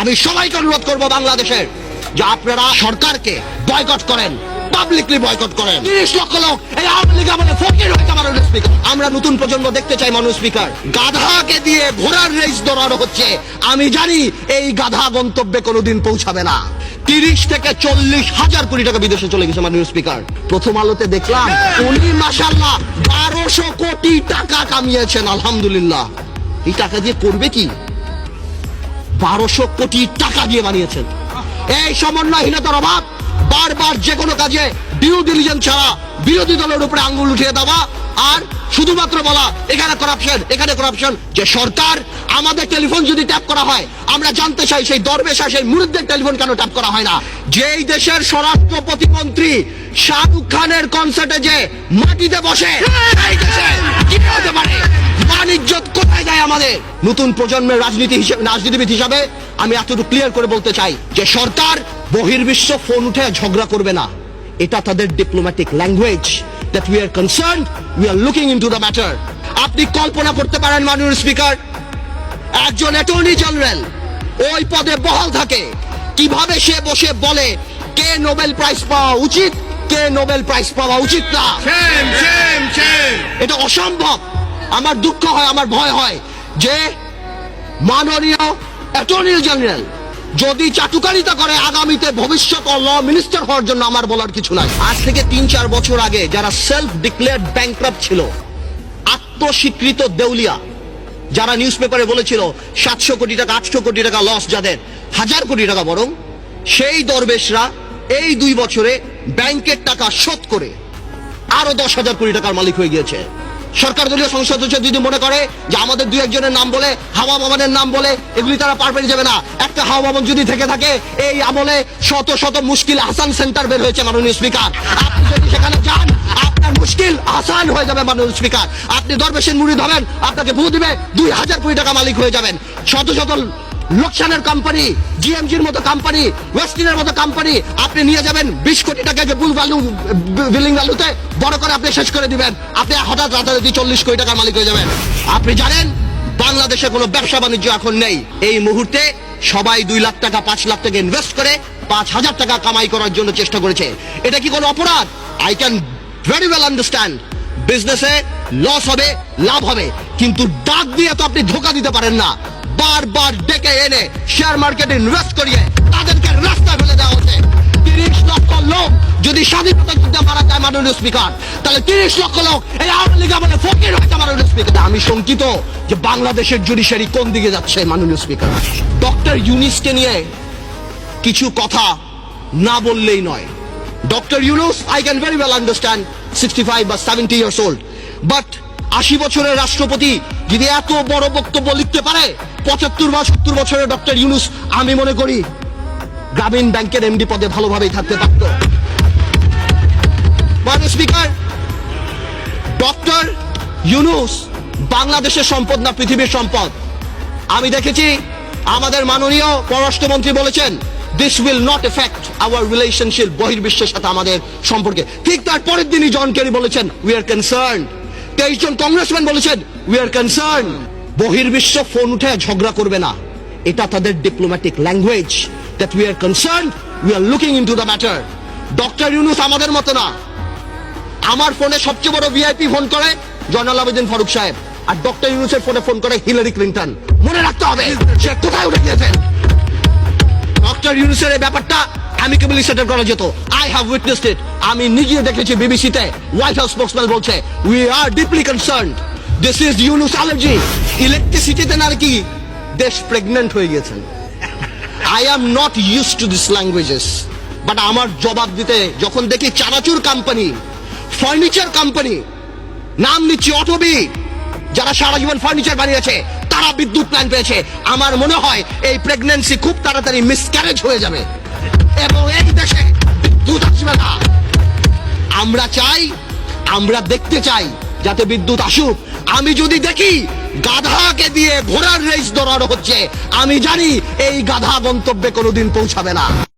আমি সবাইকে অনুরোধ করব বাংলাদেশের যে আপনারা সরকারকে বয়কট করেন, পাবলিকলি বয়কট করেন। 30 লক্ষ লোক এই আওয়ামী লীগ আমাদের ফকির হয়েছে মাননীয় স্পিকার। আমরা নতুন প্রজন্ম দেখতে চাই মাননীয় স্পিকার, গাধাকে দিয়ে ঘোড়ার রেস দৌড়ানো হচ্ছে। আমি জানি এই গাধা গন্তব্যে কোনোদিন পৌঁছাবে না। 30 থেকে 40 হাজার কোটি টাকা বিদেশে চলে গেছে মাননীয় স্পিকার। প্রথম আলোতে দেখলাম উনি মাশাআল্লাহ 1200 কোটি টাকা কামিয়েছেন, আলহামদুলিল্লাহ। এই টাকা দিয়ে করবে কি? 1200 কোটি টাকা দিয়ে বানিয়েছেন। এই সমন্বয়হীনতার অভাব, বারবার যে কোনো কাজে ডিউ ডিলিজেন্স ছাড়া বিরোধী দলের উপরে আঙ্গুল উঠিয়ে দেওয়া, আর শুধুমাত্র বলা এখানে করাপশন, এখানে করাপশন। যে সরকার আমাদের টেলিফোন যদি ট্যাপ করা হয়, আমরা জানতে চাই সেই দরবেশা, সেই মুরিদদের টেলিফোন কেন ট্যাপ করা হয় না? যেই দেশের স্বরাষ্ট্র প্রতিমন্ত্রী শাহরুখ খানের কনসার্টে যে মাটিতে বসে, এই দেশে কি হতে পারে? বাণিজ্যত কোথায় যায় আমাদের? নতুন প্রজন্মের রাজনীতিবিদ হিসাবে আমি এতটুকু ক্লিয়ার করে বলতে চাই যে সরকার বহির্বিশ্ব ফোন উঠে ঝগড়া করবে না। এটা তাদের diplomatic language. that we are concerned, we are looking into the matter. আপনি কল্পনা করতে পারেন মাননীয় স্পিকার, একজন অ্যাটর্নি জেনারেল ওই পদে বহাল থাকে, কিভাবে সে বসে বলে কে নোবেল প্রাইজ পাওয়া উচিত, কে নোবেল প্রাইজ পাওয়া উচিত না। এটা অসম্ভব। আমার দুঃখ হয়, আমার ভয় হয় যে মাননীয় অ্যাটর্নি জেনারেল যদি চাটুকারিতা করে আগামীতে ভবিষ্যৎ ল মিনিস্টার হওয়ার জন্য আমার বলার কিছু নাই। আজ থেকে 3-4 বছর আগে যারা সেলফ ডিক্লেয়ার্ড ব্যাংক্রাপ্ট ছিল, আত্মস্বীকৃত দেউলিয়া, যারা নিউজ পেপারে বলেছিল 700 কোটি টাকা 800 কোটি টাকা লস, যাদের 1000 কোটি টাকা বরং, সেই দরবেশরা এই 2 বছরে ব্যাংকের টাকা শোধ করে আরো 10,000 কোটি টাকার মালিক হয়ে গিয়েছে। সরকার দলীয় সংসদ যদি মনে করে যে আমাদের 2-1 নাম বলে, হাওয়া ভবনের নাম বলে এগুলি তারা পার পেয়ে যাবে না। একটা হাওয়া ভবন যদি থেকে থাকে, এই আমলে শত শত মুশকিল আসান সেন্টার বের হয়েছে মাননীয় স্পিকার। আপনি যদি সেখানে যান, আপনার মুশকিল আসান হয়ে যাবে মাননীয় স্পিকার। আপনি দরবেশের মুরিদ হবেন, আপনাকে ভূ দিবে, 2000 কোটি টাকা মালিক হয়ে যাবেন। শত শত লোকসানের কোম্পানি, জিএমজির মতো কোম্পানি, ওয়েস্টিনের মতো কোম্পানি আপনি নিয়ে যাবেন 20 কোটি টাকাকে বিলিং ভ্যালুতে বড় করে আপনি শেষ করে দিবেন। আপনি হঠাৎ রাতারাতি 40 কোটি টাকার মালিক হয়ে যাবেন। আপনি জানেন বাংলাদেশে কোনো ব্যবসা বাণিজ্য এখন নেই। এই মুহূর্তে সবাই 2 লাখ টাকা 5 লাখ টাকা ইনভেস্ট করে 5,000 টাকা কামাই করার জন্য চেষ্টা করেছে। এটা কি কোনো অপরাধ? I can very well understand. বিজনেসে লস হবে, লাভ হবে, কিন্তু ডাক দিয়ে তো আপনি ধোকা দিতে পারেন না। বারবার ডেকে এনে শেয়ার মার্কেটে ইনভেস্ট করিয়ে তাদেরকে রাস্তায় ফেলে দেওয়া হচ্ছে। 30 লক্ষ লোক যদি স্বাধীনতা যুদ্ধে মারা যায় মাননীয় স্পিকার, তাহলে 30 লক্ষ লোক এই আওয়ামী লীগ আমাদের ফকির হয়েছে মাননীয় স্পিকার। আমি শঙ্কিত যে বাংলাদেশের জুডিশিয়ারি কোন দিকে যাচ্ছে মাননীয় স্পিকার। ডক্টর ইউনূসকে নিয়ে কিছু কথা না বললেই নয়। Doctor Yunus, I can very well understand 65 বা 70 ইয়ার্স ওল্ড, বাট 80 বছরের রাষ্ট্রপতি যদি এত বড় বক্তব্য লিখতে পারে, 75 বা 70 বছরের ডক্টর ইউনূস আমি মনে করি গ্রামীণ ব্যাংকের এমডি পদে ভালোভাবেই থাকতে পারত। মাননীয় স্পিকার, ডক্টর ইউনূস বাংলাদেশের সম্পদ না পৃথিবীর সম্পদ। আমি দেখেছি আমাদের মাননীয় পররাষ্ট্রমন্ত্রী বলেছেন this will not effect our relationship, বহির্বিশ্বের সাথে আমাদের সম্পর্কে। ঠিক তার পরের দিনই জন কেরি বলেছেন উই আর কনসার্নড। 23 জন কংগ্রেসম্যান বলেছেন উই আর কনসার্ন। বহির্বিশ্ব ফোন উঠে ঝগড়া করবে না। এটা তাদের diplomatic language. That we are concern, we are looking into the matter. Doctor Yunus আমাদের মতো না। আমার ফোনে সবচেয়ে বড় ভিআইপি ফোন করে জয়নাল আবেদিন ফারুক সাহেব, আর ডক্টর ইউনূসের ফোনে ফোন করে হিলারি ক্লিন্টন। মনে রাখতে হবে সে কোথায় উঠে গিয়েছেন। ডক্টর ইউনূসের এই ব্যাপারটা অ্যামিকেবলি সেটেল করা যেত। I have witnessed it. আমি নিজে দেখেছি বিবিসিতে হোয়াইট হাউস স্পোকসম্যান বলছে we are deeply concerned, this is Yunus allergy. ইলেকট্রিসিটিতে নাকি দেশ প্রেগন্যান্ট হয়ে গেছেন। I am not used to this languages, but আমার জবাব দিতে যখন দেখি চানাচুর কোম্পানি, ফার্নিচার কোম্পানি, নাম নিচ্ছি অটোবি, যারা সারা জীবন ফার্নিচার বানিয়েছে, তারা বিদ্যুৎ প্ল্যান পেয়েছে, আমার মনে হয় এই প্রেগন্যান্সি খুব তাড়াতাড়ি মিসক্যারেজ হয়ে যাবে এবং এই দেশে বিদ্যুৎ আসবে না। আমরা চাই, আমরা দেখতে চাই যাতে বিদ্যুৎ আসুক। আমি যদি দেখি গাধাকে দিয়ে ঘোড়ার রেস দৌড়ানো হচ্ছে, আমি জানি এই গাধা গন্তব্যে কোনোদিন পৌঁছাবে না।